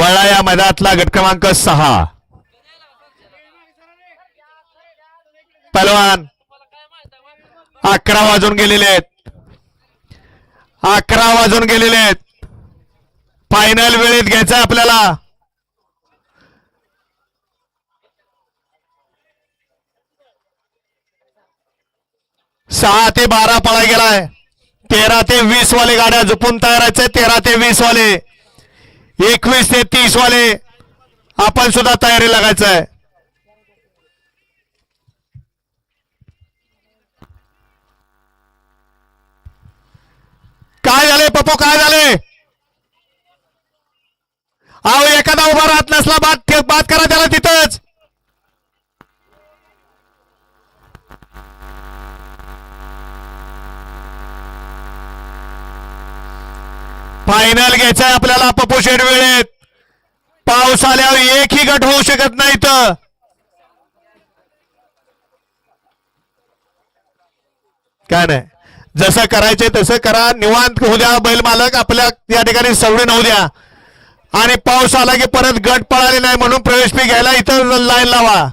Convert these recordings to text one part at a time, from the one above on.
वळला या मैदानातला गट क्रमांक 6 पहलवान 11 वाजून गेलेले आहेत 11 वाजून गेलेले आहेत फायनल वेळेत घ्यायचं आपल्याला 6 ते 12 पळा गेलाय 13 ते 20 वाले गाड्या झोपून तयार आहेत 13 ते 20 वाले 21 ते 30 वाले आपण सुद्धा तयारी लागायचं आहे काय झाले पप्पू काय झाले अहो एखादा उभा राहत नसला बात करा त्याला तिथंच फायनल घ्यायचंय आपल्याला पप्पू शेड वेळेत पाऊस आल्यावर एकही गट होऊ शकत नाही तर काय नाही जसं करायचंय तसं करा निवांत होऊ द्या बैल मालक आपल्या या ठिकाणी सवडीन होऊ द्या आणि पाऊस आला की परत गट पळाले नाही म्हणून प्रवेश फी घ्यायला इथं लाईन लावा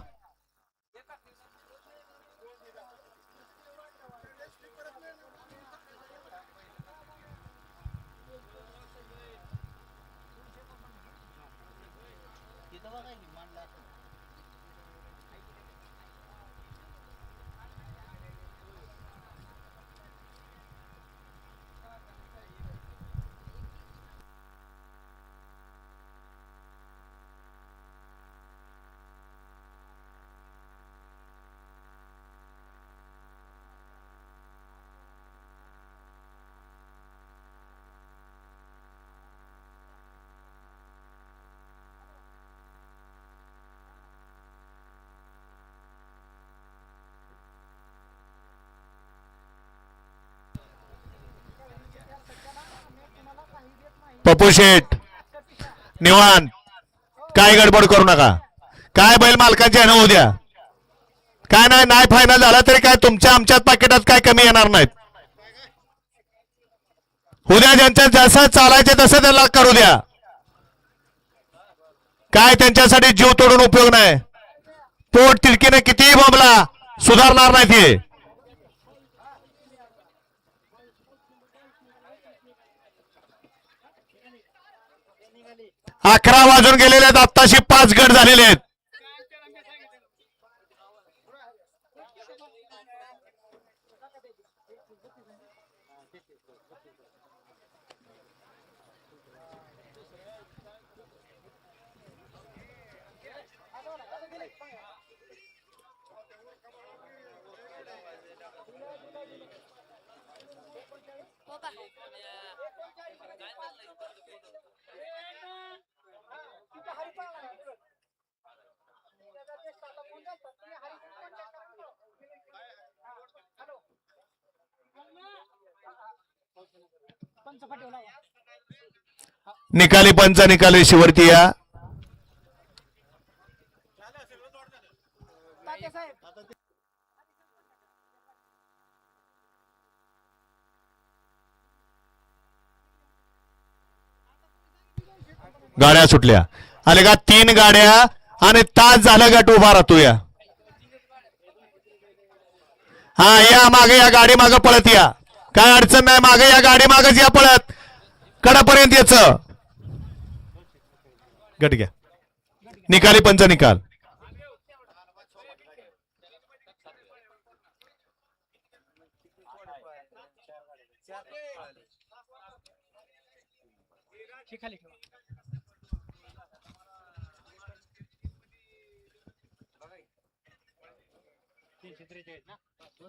पप्पू शेठ निवांत काय गडबड करू नका काय बैल मालकांच्या ह्यानं होऊ द्या काय नाही फायनल झाला तरी काय तुमच्या आमच्यात पाकिटात काय कमी येणार नाहीत उद्या ज्यांच्या जसं चालायचे तसं त्याला करू द्या काय त्यांच्यासाठी जीव तोडून उपयोग नाही पोट तिरकीने कितीही बोंबला सुधारणार नाही ते 11 वाजून गेलेले आहेत आत्ताशी 5 गट झालेले आहेत निकाली पंच निकाली शिवरती या गाड्या सुटल्या आले का 3 गाड्या आणि तास झालं गट उभा राहतो या हा या मागे या गाडी मागे पळत या काय अडचण नाही मागे या गाडी मागच या पळत कडापर्यंत याच गट घ्या निकाली पंच निकाल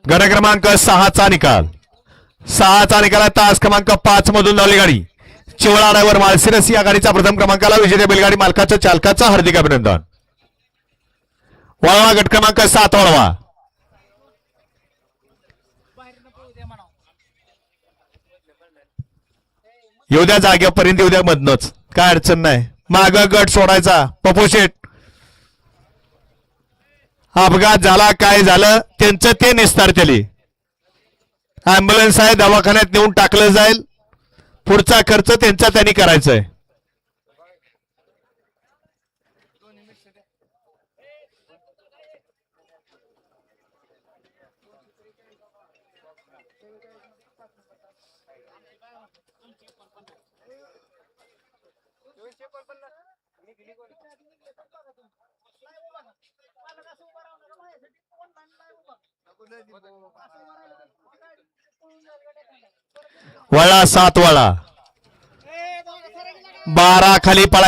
गट क्रमांक 6 चा निकाल 6 चा निकाल तास क्रमांक 5 मधून धावली गाडी चिवळा ड्रायव्हर माळशिरस या गाडीचा प्रथम क्रमांकाला विजेते बैलगाडी मालकाच्या चालकाचं हार्दिक अभिनंदन वळवा गट क्रमांक 7 वळवा येऊ द्या जागेपर्यंत येऊ द्या मधनच काय अडचण नाही माग गट सोडायचा पप्पू शेठ अपघात झाला काय झालं त्यांचं ते निस्तार केली ॲम्ब्युलन्स आहे दवाखान्यात नेऊन टाकलं जाईल पुढचा खर्च त्यांचा त्यांनी करायचा आहे वळा 7 वळा 12 खाली पळा